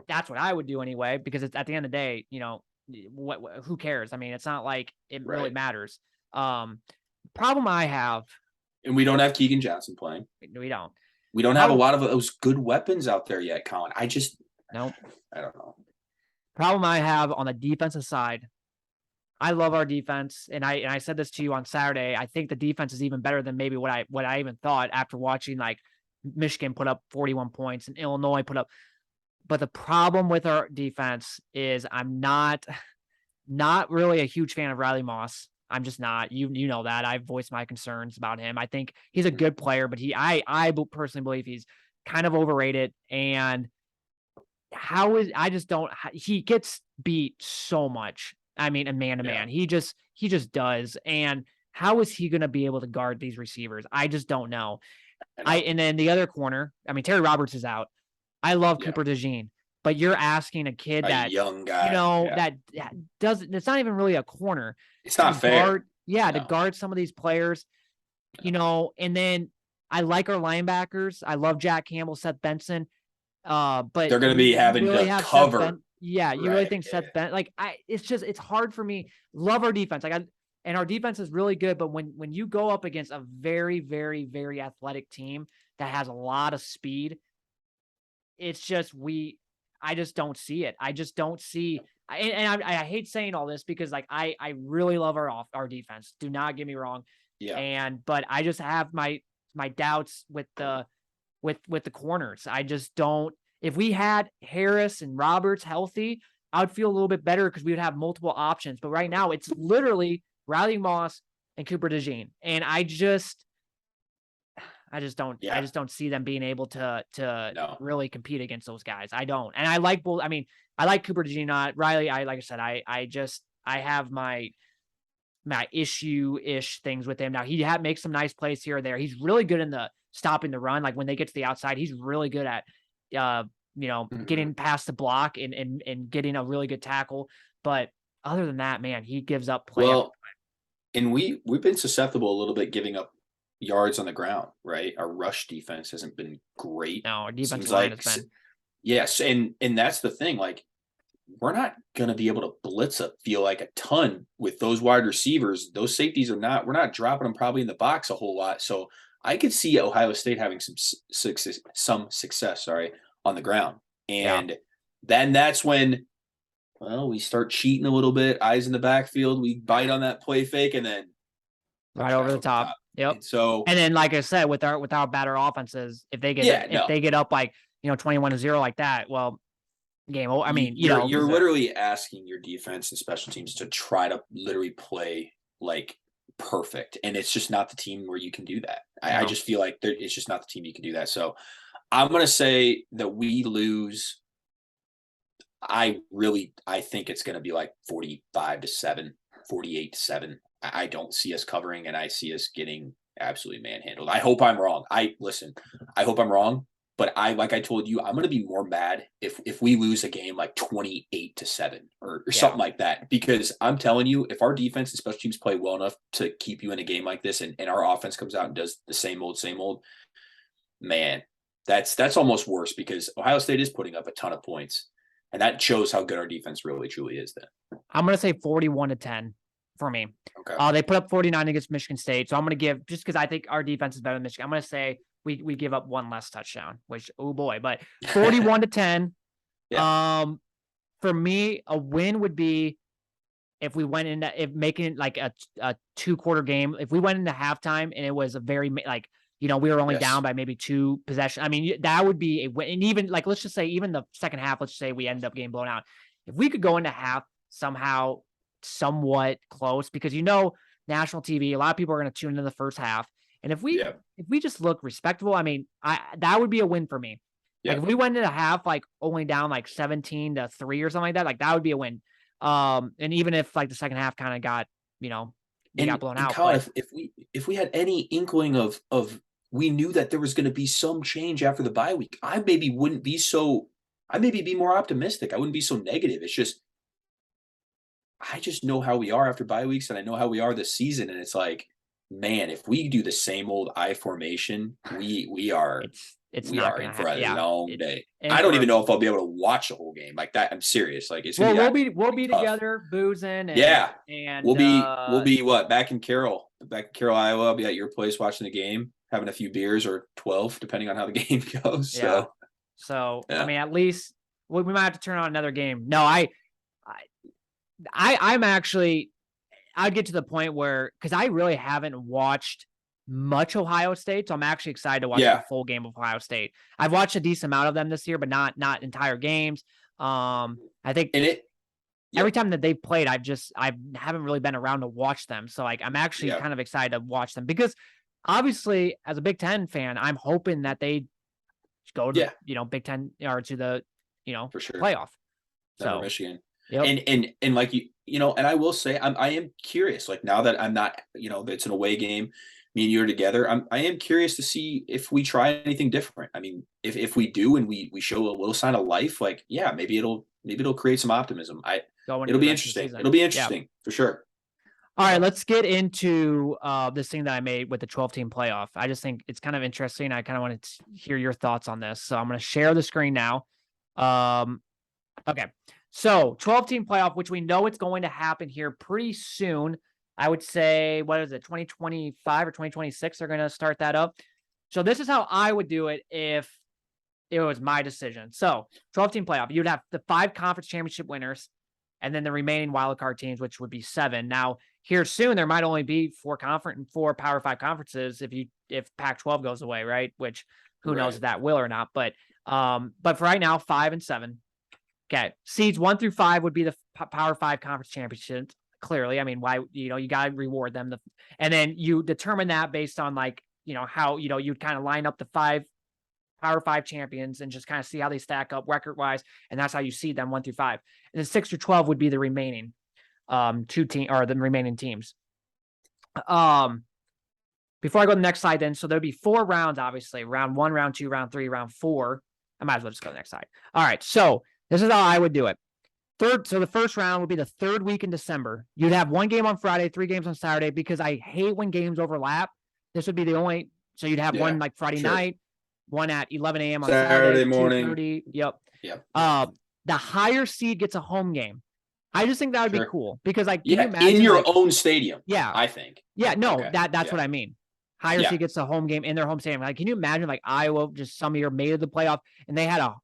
That's what I would do anyway, because it's at the end of the day, who cares? It's not like it really matters. Problem I have, and we don't have Keegan Johnson playing. We don't. We don't have a lot of those good weapons out there yet, Collin. I don't know. Problem I have on the defensive side, I love our defense, and I said this to you on Saturday. I think the defense is even better than maybe what I even thought after watching like Michigan put up 41 points and Illinois put up. But the problem with our defense is I'm not really a huge fan of Riley Moss. I'm just not. You know that. I've voiced my concerns about him. I think he's a good player, but I personally believe he's kind of overrated. And he gets beat so much. A man to man. He just does. And how is he going to be able to guard these receivers? I just don't know. And then the other corner, Terry Roberts is out. I love Cooper DeJean, but you're asking a kid that young guy, that doesn't. It's not even really a corner. It's not fair. To guard some of these players, And then I like our linebackers. I love Jack Campbell, Seth Benson. But they're going to be having to cover. You really think Seth Benson? It's hard for me. Love our defense. And our defense is really good. But when you go up against a very, very, very athletic team that has a lot of speed, it's just I just don't see it. I just don't see. And I hate saying all this because I really love our defense. Do not get me wrong. Yeah. But I just have my doubts with the corners. I just don't. If we had Harris and Roberts healthy, I would feel a little bit better because we would have multiple options. But right now, it's literally Riley Moss and Cooper DeJean, and I just don't. I just don't see them being able to really compete against those guys. I don't, and I like both. I like Cooper DeJean, not Riley. Like I said, I have my issue-ish things with him. Now he makes some nice plays here or there. He's really good in the stopping the run. Like when they get to the outside, he's really good at getting past the block and getting a really good tackle. But other than that, man, he gives up play. Well, and we've been susceptible a little bit giving up yards on the ground, right? Our rush defense hasn't been great. No, our defensive Seems line like has been. yes, and that's the thing. Like we're not going to be able to blitz a feel like a ton with those wide receivers. Those safeties are not. We're not dropping them probably in the box a whole lot. So I could see Ohio State having some success. Sorry, on the ground, Yeah. and then that's when well we start cheating a little bit. Eyes in the backfield. We bite on that play fake, and then Right touchdown over the over the top. top. Yep. And so And then, like I said, with our better offenses, if they get yeah, if no, they get up like 21-0 like that, well, game. I mean, you're literally asking your defense and special teams to try to literally play like perfect, and it's just not the team where you can do that. I no. just feel like it's just not the team you can do that. So I'm gonna say that we lose. I think it's gonna be like 45-7, 48-7. I don't see us covering, and I see us getting absolutely manhandled. I hope I'm wrong. I hope I'm wrong. But like I told you, I'm gonna be more mad if we lose a game like 28-7 or Yeah. something like that. Because I'm telling you, if our defense and special teams play well enough to keep you in a game like this, and our offense comes out and does the same old, man, that's almost worse because Ohio State is putting up a ton of points. And that shows how good our defense really truly is then. I'm gonna say 41-10 for me. Okay. They put up 49 against Michigan State, so I'm gonna give just because I think our defense is better than Michigan. I'm gonna say we give up one less touchdown, which oh boy, but 41-10. Yeah. For me, a win would be if we went into if making it like a 2-quarter game. If we went into halftime and it was a very like we were only down by maybe 2 possessions. I mean, that would be a win. And even like let's just say even the second half, let's say we end up getting blown out. If we could go into half somehow somewhat close, because national TV, a lot of people are going to tune into the first half. And if we just look respectable, I mean, that would be a win for me. Like if we went into half like only down like 17-3 or something like that would be a win. And even if like the second half kind of got, we got blown out. Colin, if we had any inkling of we knew that there was going to be some change after the bye week, I maybe be more optimistic. I wouldn't be so negative. It's just I just know how we are after bye weeks, and I know how we are this season, and it's like, man, if we do the same old I formation, we are it's we not are gonna in for a long day. And I don't even know if I'll be able to watch the whole game like that. I'm serious. Like it's we'll be together boozing. And we'll be what back in Carroll, Iowa. I'll be at your place watching the game, having a few beers or 12, depending on how the game goes. So I mean, at least we might have to turn on another game. No, I'm actually, I'd get to the point where, because I really haven't watched much Ohio State, so I'm actually excited to watch the full game of Ohio State. I've watched a decent amount of them this year, but not entire games. I think every time that they've played, I haven't really been around to watch them. So like, I'm actually kind of excited to watch them because obviously as a Big Ten fan, I'm hoping that they go to, Big Ten or to the, for sure playoff. So Michigan. Yep. And like and I will say I am curious. Like now that I'm not, it's an away game, me and you are together. I am curious to see if we try anything different. I mean, if we do and we show a little sign of life, like maybe it'll create some optimism. It'll be interesting. It'll be interesting for sure. All right, let's get into this thing that I made with the 12-team playoff. I just think it's kind of interesting. I kind of want to hear your thoughts on this. So I'm going to share the screen now. Okay. So 12-team playoff, which we know it's going to happen here pretty soon. I would say, what is it, 2025 or 2026? They're going to start that up. So this is how I would do it if it was my decision. So 12-team playoff, you'd have the 5 conference championship winners and then the remaining wildcard teams, which would be 7. Now, here soon, there might only be 4 Power 5 conferences if Pac-12 goes away, right? Which who knows if that will or not. But for right now, 5 and 7. Okay, seeds 1 through 5 would be the Power 5 conference championships. Clearly, I mean, why you got to reward them, and then you determine that based on like how you'd kind of line up the 5 Power 5 champions and just kind of see how they stack up record wise, and that's how you seed them 1 through 5. And then 6 through 12 would be the remaining the remaining teams. Before I go to the next slide, then so there'd be 4 rounds, obviously round 1, round 2, round 3, round 4. I might as well just go to the next slide. All right, so this is how I would do it. So the first round would be the 3rd week in December. You'd have 1 game on Friday, 3 games on Saturday, because I hate when games overlap. This would be the only. So you'd have one like Friday night, one at 11 a.m. on Saturday Saturday, morning. 2:30. Yep. Yep. The higher seed gets a home game. I just think that would be cool because, like, can you imagine in your own stadium? Yeah, I think. Yeah, no, that's what I mean. Higher seed gets a home game in their home stadium. Like, can you imagine like Iowa just some year made it the playoff and they had a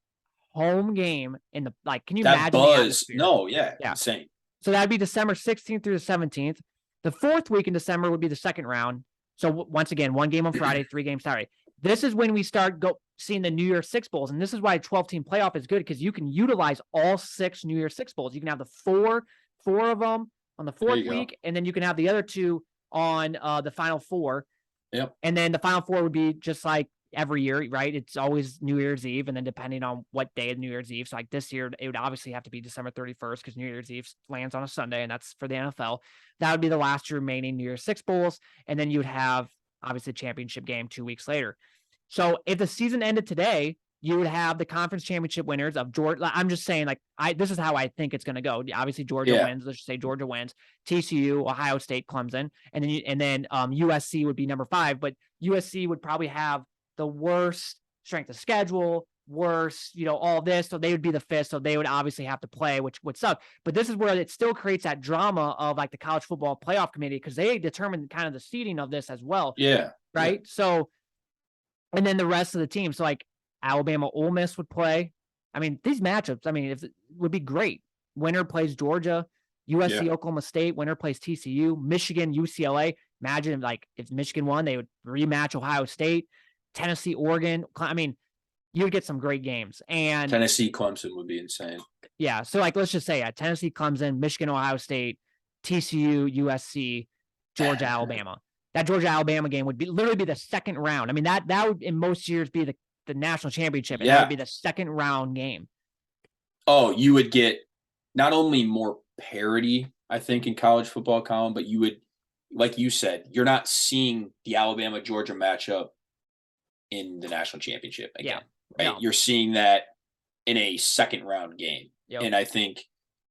home game in the like? Can you imagine the atmosphere? No, insane. So that'd be December 16th through the 17th. The fourth week in December would be the second round. So once again, one game on Friday, 3 games Saturday. This is when we start seeing the New Year's Six Bowls, and this is why a 12-team playoff is good because you can utilize all 6 New Year's Six Bowls. You can have the four of them on the fourth week, and then you can have the other 2 on the final 4. Yep. And then the final 4 would be just like every year, right? It's always New Year's Eve, and then depending on what day of New Year's Eve. So like this year, it would obviously have to be December 31st because New Year's Eve lands on a Sunday, and that's for the NFL. That would be the last 2 remaining New Year's Six Bowls, and then you would have obviously the championship game 2 weeks later. So if the season ended today, you would have the conference championship winners of Georgia. I'm just saying, like, this is how I think it's going to go. Obviously, Georgia wins. Let's just say Georgia wins. TCU, Ohio State, Clemson, and then USC would be number 5. But USC would probably have the worst strength of schedule, worse, all this. So they would be the 5th. So they would obviously have to play, which would suck. But this is where it still creates that drama of like the college football playoff committee because they determine kind of the seeding of this as well. Yeah. Right. Yeah. So, and then the rest of the teams, so like Alabama, Ole Miss would play. I mean, these matchups, would be great. Winner plays Georgia, USC, Oklahoma State. Winner plays TCU, Michigan, UCLA. Imagine like if Michigan won, they would rematch Ohio State, Tennessee, Oregon. I mean, you would get some great games. And Tennessee, Clemson would be insane. Yeah. So like, let's just say Tennessee, Clemson, Michigan, Ohio State, TCU, USC, Georgia, Alabama. That Georgia-Alabama game would literally be the second round. I mean, that would in most years be the national championship, and that would be the second round game. Oh, you would get not only more parity, I think, in college football, Collin, but you would, like you said, you're not seeing the Alabama-Georgia matchup in the national championship again, right? No. You're seeing that in a second round game. Yep. And I think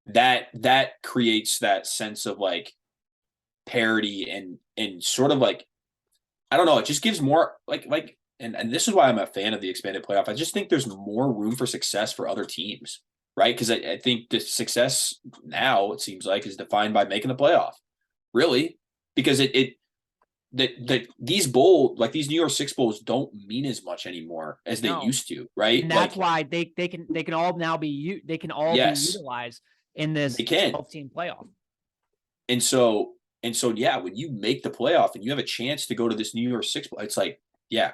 that creates that sense of like parity and sort of like, I don't know, it just gives more like and this is why I'm a fan of the expanded playoff. I just think there's more room for success for other teams, right? Because I think the success now, it seems like, is defined by making the playoff, really, because these these New York Six Bowls don't mean as much anymore as they used to, right? And that's why they can all now be be utilized in this 12-team playoff. And so when you make the playoff and you have a chance to go to this New York Six Bowl, it's like,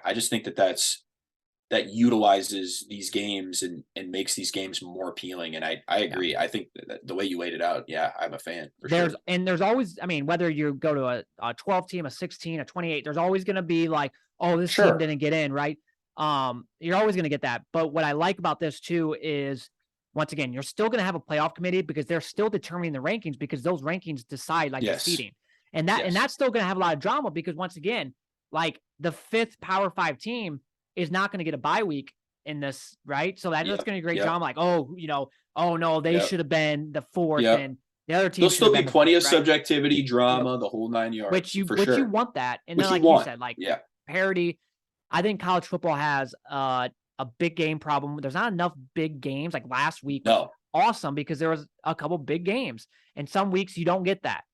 I just think that utilizes these games and makes these games more appealing. And I agree. I think that the way you laid it out, I'm a fan. There's always, whether you go to a 12 team, a 16, a 28, there's always going to be like, oh, this team didn't get in, right? You're always going to get that. But what I like about this too is, once again, you're still going to have a playoff committee because they're still determining the rankings because those rankings decide the seeding. And that's still going to have a lot of drama because, once again, like the 5th Power 5 team is not going to get a bye week in this, right? So that's going to be great drama. Like, oh no, they should have been the 4th, and the other team. There'll still be plenty of subjectivity, drama, the whole 9 yards. Which you want that, and then you said, like parity. I think college football has a big game problem. There's not enough big games. Like last week, awesome because there was a couple big games, and some weeks you don't get that.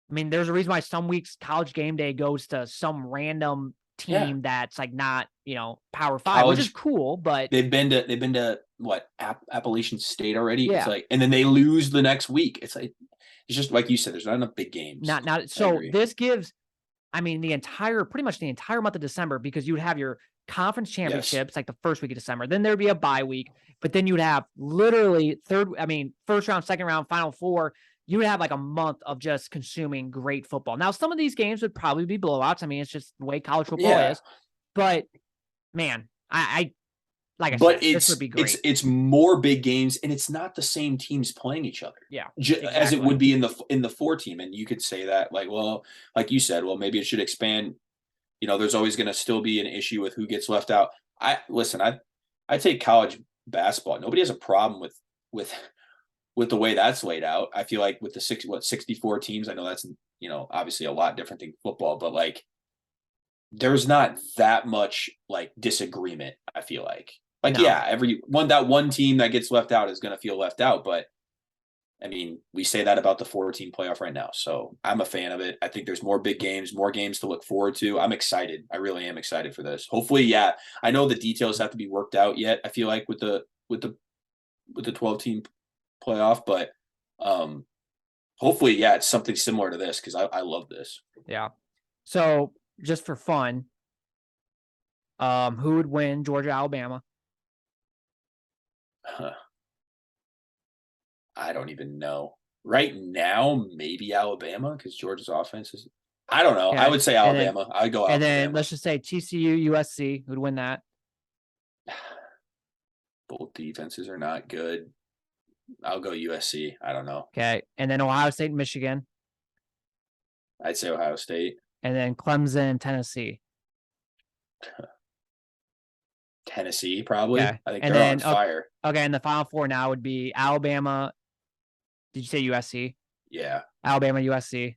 I mean, there's a reason why some weeks College Game Day goes to some random team that's like not, Power 5, which is cool, but they've been to what, Appalachian State already? Yeah. It's like, and then they lose the next week. It's like, it's just like you said, there's not enough big games. Not so this gives, pretty much the entire month of December, because you would have your conference championships like the first week of December. Then there'd be a bye week, but then you'd have literally first round, second round, final 4. You would have like a month of just consuming great football. Now, some of these games would probably be blowouts. It's just the way college football is. But man, I this would be great. It's more big games, and it's not the same teams playing each other. Yeah, as it would be in the 4 team. And you could say that, like, well, like you said, well, maybe it should expand. There's always going to still be an issue with who gets left out. I take college basketball. Nobody has a problem with the way that's laid out. I feel like with the 64 teams, I know that's, obviously a lot different than football, but like there's not that much like disagreement. I feel like No. yeah, that one team that gets left out is going to feel left out, but I mean, we say that about the 14 playoff right now. So I'm a fan of it. I think there's more big games, more games to look forward to. I'm excited. I really am excited for this. Hopefully, yeah. I know the details have to be worked out yet. I feel like with the 12 team playoff, but hopefully, yeah, it's something similar to this because I love this. Yeah. So just for fun, who would win Georgia, Alabama? Huh. I don't even know. Right now, maybe Alabama because Georgia's offense is. I don't know. Okay. I would say Alabama. I'd go And Alabama. then let's just say TCU, USC, who'd win that? Both defenses are not good. I'll go USC. I don't know. Okay. And then Ohio State, Michigan. I'd say Ohio State. And then Clemson, Tennessee. Tennessee, probably. Okay. I think And they're then, on fire. Okay. And the final four now would be Alabama. Did you say USC? Yeah. Alabama, USC.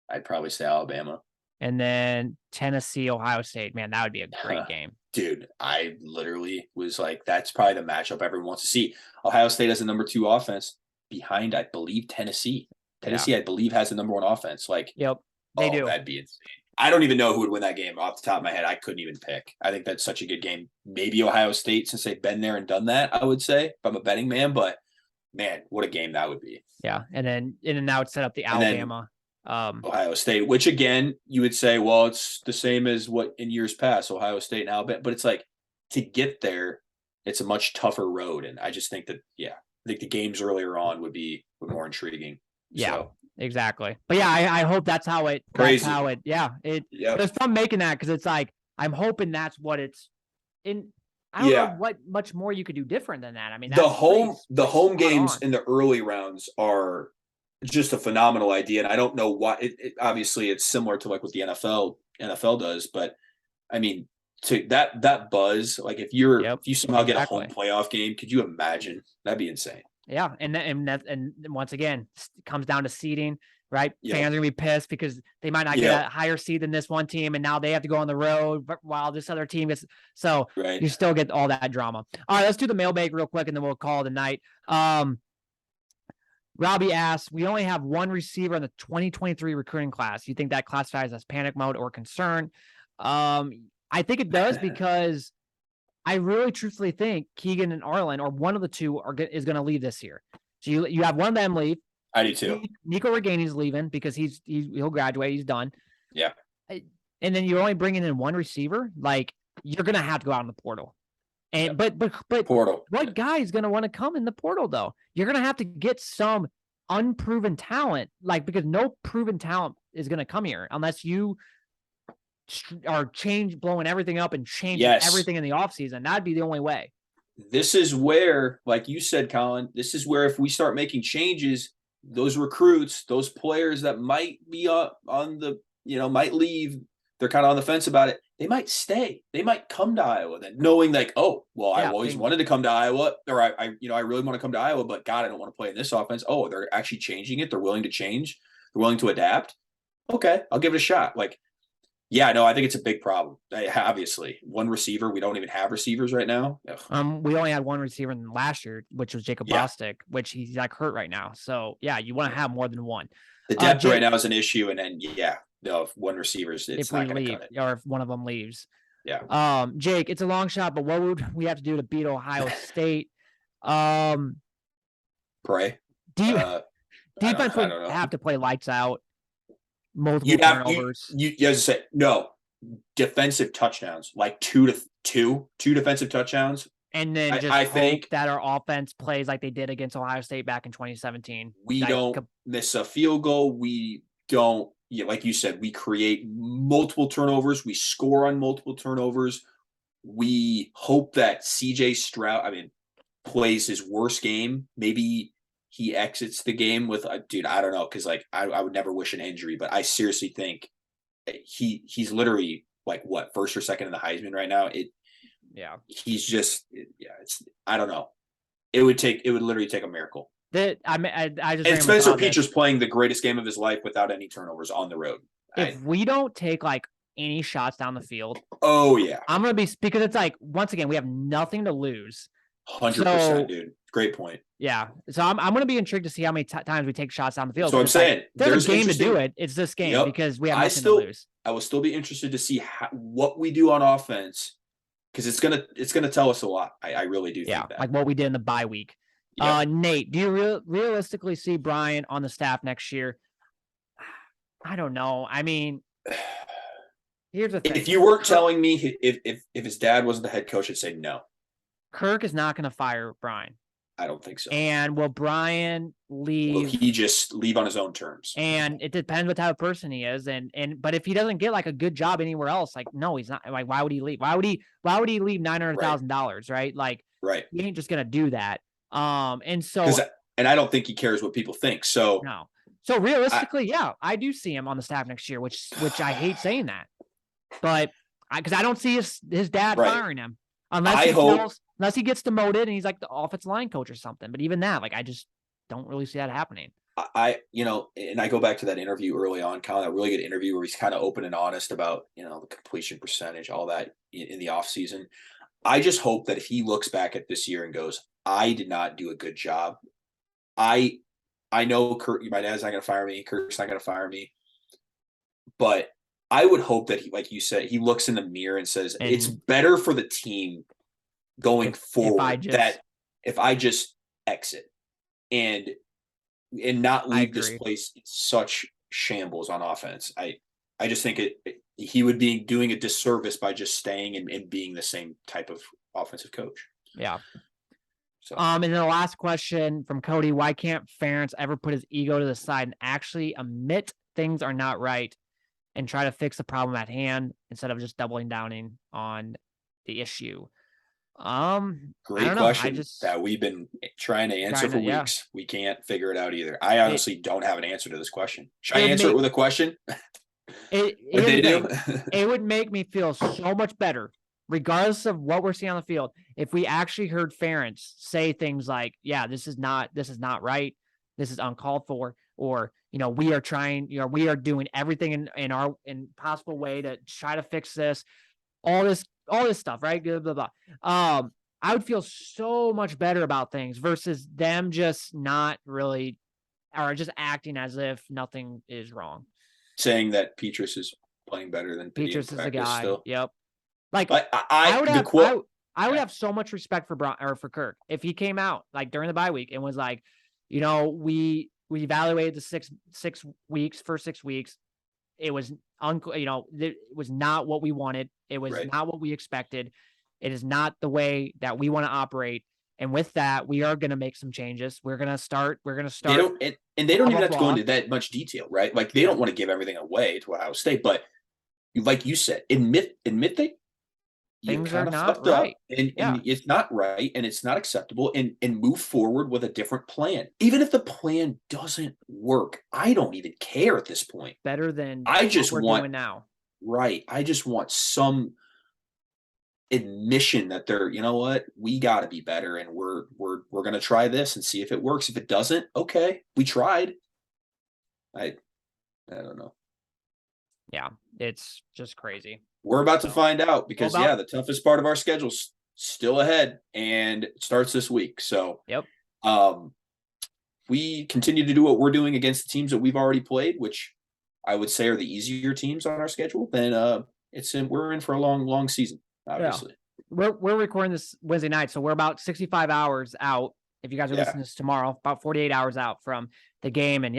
I'd probably say Alabama. And then Tennessee, Ohio State. Man, that would be a great game. Dude, I literally was like, that's probably the matchup everyone wants to see. Ohio State has the number 2 offense behind, I believe, Tennessee. Tennessee, I believe, has the number 1 offense. Like, yep, they do. That'd be insane. I don't even know who would win that game off the top of my head. I couldn't even pick. I think that's such a good game. Maybe Ohio State, since they've been there and done that, I would say, if I'm a betting man. But, man, what a game that would be. Yeah, and then now it's set up the Alabama. Ohio State, which again, you would say, well, it's the same as what in years past, Ohio State and Alabama. But it's like, to get there, it's a much tougher road. And I just think that, I think the games earlier on would be more intriguing. Yeah, so. Exactly. But yeah, I hope that's how it. Crazy. That's how it. Yeah, it's fun making that because it's like I'm hoping that's what it's in. I don't know what much more you could do different than that. I mean, the home games in the early rounds are just a phenomenal idea, and I don't know why. Obviously, it's similar to like what the NFL does, but I mean, to that buzz, like if you somehow get a home playoff game, could you imagine? That'd be insane. Yeah, and once again, it comes down to seeding, right? Fans are gonna be pissed because they might not get a higher seed than this one team, and now they have to go on the road while this other team gets. So you still get all that drama. All right, let's do the mailbag real quick, and then we'll call it a night. Robbie asks, we only have one receiver in the 2023 recruiting class. You think that classifies as panic mode or concern? I think it does because I really truthfully think Keegan and Arlen, or one of the two, is going to leave this year. So you have one of them leave. I do too. Nico Regani's leaving because he'll graduate. He's done. Yeah. And then you're only bringing in one receiver. Like, you're going to have to go out in the portal. And but portal. What guy is going to want to come in the portal though? You're going to have to get some unproven talent, like, because no proven talent is going to come here unless you are blowing everything up and changing everything in the offseason. That'd be the only way. This is where, like you said, Collin, this is where if we start making changes, those recruits, those players that might be on the, might leave, they're kind of on the fence about it. They might stay. They might come to Iowa then, knowing like, oh, well, I always wanted to come to Iowa, or I really want to come to Iowa, but God, I don't want to play in this offense. Oh, they're actually changing it. They're willing to change. They're willing to adapt. Okay, I'll give it a shot. Like, yeah, no, I think it's a big problem. Obviously, one receiver. We don't even have receivers right now. Ugh. We only had one receiver in last year, which was Jacob Bostic, which he's like hurt right now. So yeah, you want to have more than one. The depth right now is an issue, and then if one receiver, it's if not we leave, or if one of them leaves. Yeah. Jake, it's a long shot, but what would we have to do to beat Ohio State? Pray. Defense would have to play lights out. Multiple turnovers. You as I said, no defensive touchdowns, like two defensive touchdowns, and then I think that our offense plays like they did against Ohio State back in 2017. We don't miss a field goal. We don't, like you said, we create multiple turnovers. We score on multiple turnovers. We hope that CJ Stroud, plays his worst game. Maybe he exits the game with I don't know, because like I would never wish an injury, but I seriously think he's literally like what, first or second in the Heisman right now. He's just it's I don't know. It would literally take a miracle. And Spencer Petras playing the greatest game of his life without any turnovers on the road. If we don't take like any shots down the field. Oh yeah, I'm going to be, because it's like, once again, we have nothing to lose. 100%, dude. Great point. Yeah. So I'm going to be intrigued to see how many times we take shots down the field. So I'm saying there's a game to do it. It's this game because we have nothing to lose. I will still be interested to see what we do on offense, because it's gonna tell us a lot. I really do think that. Like what we did in the bye week. Yep. Nate, do you realistically see Brian on the staff next year? I don't know. I mean, here's the thing. If you weren't telling me if his dad wasn't the head coach, I'd say no. Kirk is not going to fire Brian. I don't think so. And will Brian leave? Will he just leave on his own terms? And it depends what type of person he is. But if he doesn't get like a good job anywhere else, like, no, he's not. Like, why would he leave? Why would he leave $900,000? Right. Like, he ain't just going to do that. And I don't think he cares what people think. So no. So realistically, I do see him on the staff next year, which I hate saying that, but because I don't see his dad firing him unless he gets demoted and he's like the offensive line coach or something. But even that, like, I just don't really see that happening. And I go back to that interview early on, Collin, that really good interview where he's kind of open and honest about, the completion percentage, all that in the off season. I just hope that if he looks back at this year and goes, I did not do a good job. I know Kirk, my dad's not going to fire me. Kirk's not going to fire me. But I would hope that, like you said, he looks in the mirror and says, it's better for the team going forward if I just exit and not leave this place in such shambles on offense. I just think he would be doing a disservice by just staying and being the same type of offensive coach. Yeah. So, and then the last question from Cody: why can't Ferentz ever put his ego to the side and actually admit things are not right and try to fix the problem at hand instead of just doubling down on the issue? Great question that we've been trying to answer for weeks. We can't figure it out either. I honestly don't have an answer to this question. Should I answer it with a question? It would make me feel so much better, regardless of what we're seeing on the field, if we actually heard Ferentz say things like, this is not right, this is uncalled for, or, we are trying, we are doing everything in our possible way to try to fix this, all this stuff, right? Blah, blah, blah. I would feel so much better about things versus them just not really, or just acting as if nothing is wrong. Saying that Petrus is playing better than Petrus is the guy. Still. Yep. Like I would have so much respect for Kirk if he came out like during the bye week and was like, we evaluated the first 6 weeks. It was it was not what we wanted. It was not what we expected. It is not the way that we want to operate. And with that, we are going to make some changes. We're going to start. They don't even have to go into that much detail, right? Like they don't want to give everything away to Ohio State, but like you said, admit things are not right. And it's not right, and it's not acceptable, and move forward with a different plan. Even if the plan doesn't work, I don't even care at this point. Better than I just what we're want doing now. Right. I just want some admission that they're, we got to be better, and we're going to try this and see if it works. If it doesn't, okay, we tried. I don't know. Yeah, it's just crazy. We're about to find out because the toughest part of our schedule's still ahead, and it starts this week. So, we continue to do what we're doing against the teams that we've already played, which I would say are the easier teams on our schedule. Then we're in for a long season. Obviously, we're recording this Wednesday night, so we're about 65 hours out. If you guys are listening to this tomorrow, about 48 hours out from the game, and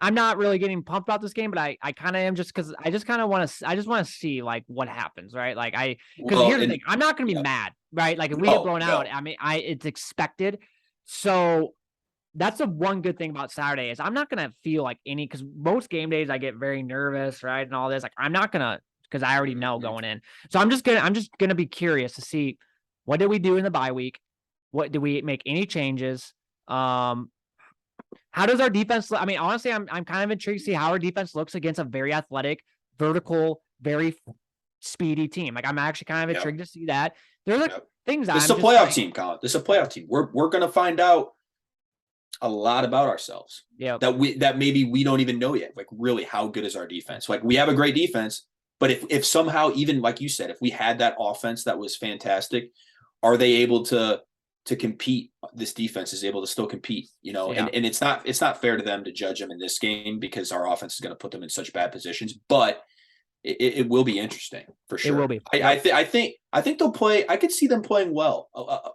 I'm not really getting pumped about this game, but I kind of am, just because I just want to see like what happens, right? Like here's the thing, I'm not going to be mad, right? Like if we get blown out, I mean, it's expected. So that's the one good thing about Saturday is I'm not going to feel like because most game days I get very nervous, right? And all this, like I'm not going to, because I already know going in. So I'm just going to be curious to see what did we do in the bye week? What did we make any changes? How does our defense look? I mean, honestly, I'm kind of intrigued to see how our defense looks against a very athletic, vertical, very speedy team. Like I'm actually kind of intrigued to see that. There's things. This is a playoff team, Collin. This is a playoff team. We're going to find out a lot about ourselves. Yeah. That maybe we don't even know yet. Like, really, how good is our defense? Like, we have a great defense, but if somehow, even like you said, if we had that offense that was fantastic, are they able to compete? This defense is able to still compete, Yeah. and it's not fair to them to judge them in this game because our offense is going to put them in such bad positions. But it will be interesting for It will sure. be. I think they'll play. I could see them playing well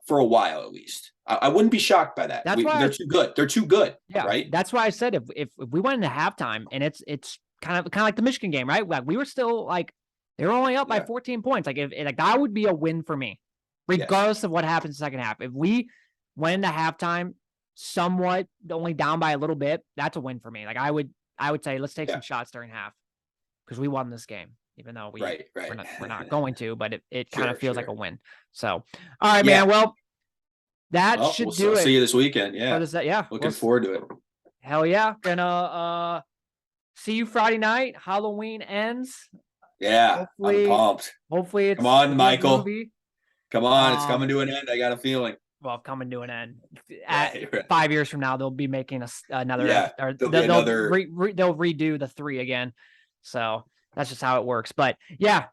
for a while at least. I wouldn't be shocked by that. That's why They're too good. They're too good. Yeah, right. that's why I said if we went into halftime and it's kind of like the Michigan game, right? Like we were still like they were only up by 14 points. Like if like that would be a win for me, regardless of what happens in the second half. If we went into halftime somewhat only down by a little bit, that's a win for me. Like I would say let's take some shots during half because we won this game, even though we're not going to, but it kind of feels like a win. So all right, man. Well, that should do it. See you this weekend. Yeah. Yeah. Looking forward to it. Hell yeah. Gonna see you Friday night. Halloween ends. Yeah. I'm pumped. Hopefully it's come on, Michael. Movie. Come on, it's coming to an end. I got a feeling. Well, coming to an end. 5 years from now, they'll be making another. Yeah, they'll redo the 3 again. So that's just how it works. But yeah,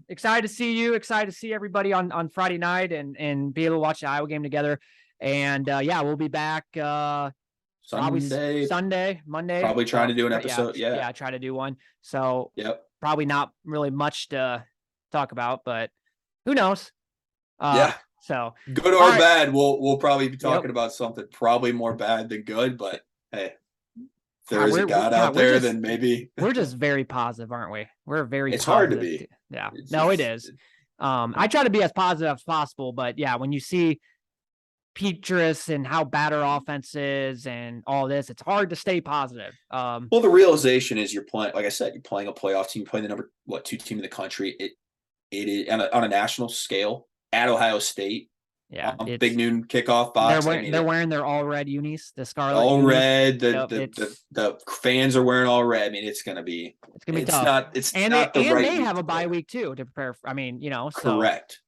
excited to see you. Excited to see everybody on Friday night and be able to watch the Iowa game together. And yeah, we'll be back Sunday, Monday. Probably trying to do an episode. Yeah, try to do one. So probably not really much to talk about, but who knows? So good or bad, we'll probably be talking about something probably more bad than good. But hey, if there is a God out there, then maybe we're just very positive, aren't we? We're very. It's hard to be. Yeah, it is. I try to be as positive as possible, but yeah, when you see Petrus and how bad our offense is and all this, it's hard to stay positive. Well, the realization is you're playing, like I said, you're playing a playoff team, you're playing the number 2 team in the country. It is on a national scale at Ohio State. Yeah, big noon kickoff box. They're wearing their all red unis, the scarlet. All unis. red. The fans are wearing all red. I mean, it's gonna be tough. They have a bye week too to prepare.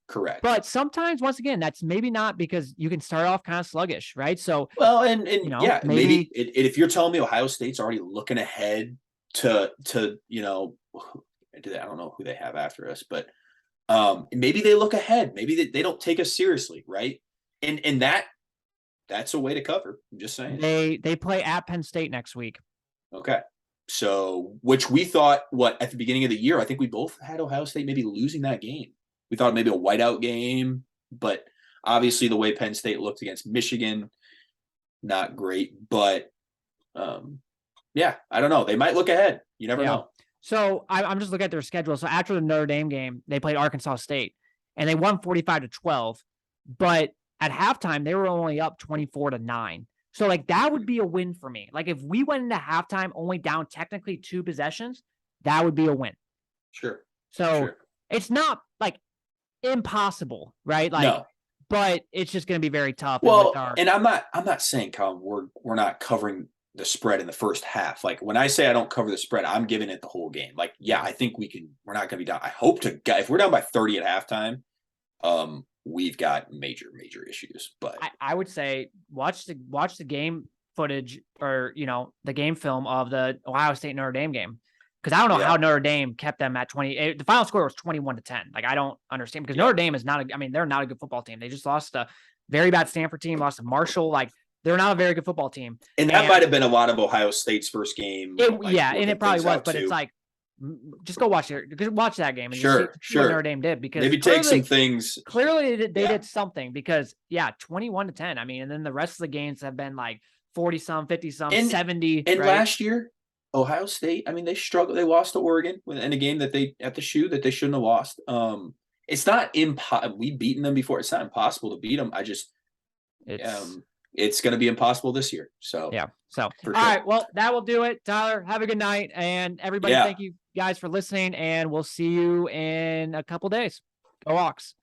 Correct. But sometimes, once again, that's maybe not because you can start off kind of sluggish, right? So maybe if you're telling me Ohio State's already looking ahead to I don't know who they have after us, but maybe they look ahead. Maybe they don't take us seriously, right? And that's a way to cover. I'm just saying. They play at Penn State next week. Okay. So, which we thought, at the beginning of the year, I think we both had Ohio State maybe losing that game. We thought maybe a whiteout game, but obviously the way Penn State looked against Michigan, not great. But I don't know. They might look ahead. You never know. So I'm just looking at their schedule. So after the Notre Dame game, they played Arkansas State and they won 45-12. But at halftime, they were only up 24-9. So like that would be a win for me. Like if we went into halftime only down technically 2 possessions, that would be a win. Sure. So it's not like impossible, right? Like, no. But it's just going to be very tough. Well, and I'm not saying, Collin, we're not covering the spread in the first half. Like when I say I don't cover the spread, I'm giving it the whole game. Like, yeah, I think we're not going to be down. I hope if we're down by 30 at halftime, we've got major issues. But I would say watch the game footage or the game film of the Ohio State Notre Dame game, because I don't know how Notre Dame kept them at 20. The final score was 21-10. Like I don't understand, because Notre Dame is not they're not a good football team. They just lost a very bad Stanford team, lost to Marshall. Like they're not a very good football team. And that might have been a lot of Ohio State's first game. And it probably was, but it's like, just go watch that game and see what Notre Dame did, because maybe take some things. Clearly they did something, because 21-10. I mean, and then the rest of the games have been like 40-some, 50-some, 70. And last year, Ohio State, I mean, they struggled. They lost to Oregon in a game that they shouldn't have lost. It's not we've beaten them before. It's not impossible to beat them. It's going to be impossible this year. So all right, well, that will do it. Tyler, have a good night, and everybody, thank you guys for listening, and we'll see you in a couple days. Go Hawks.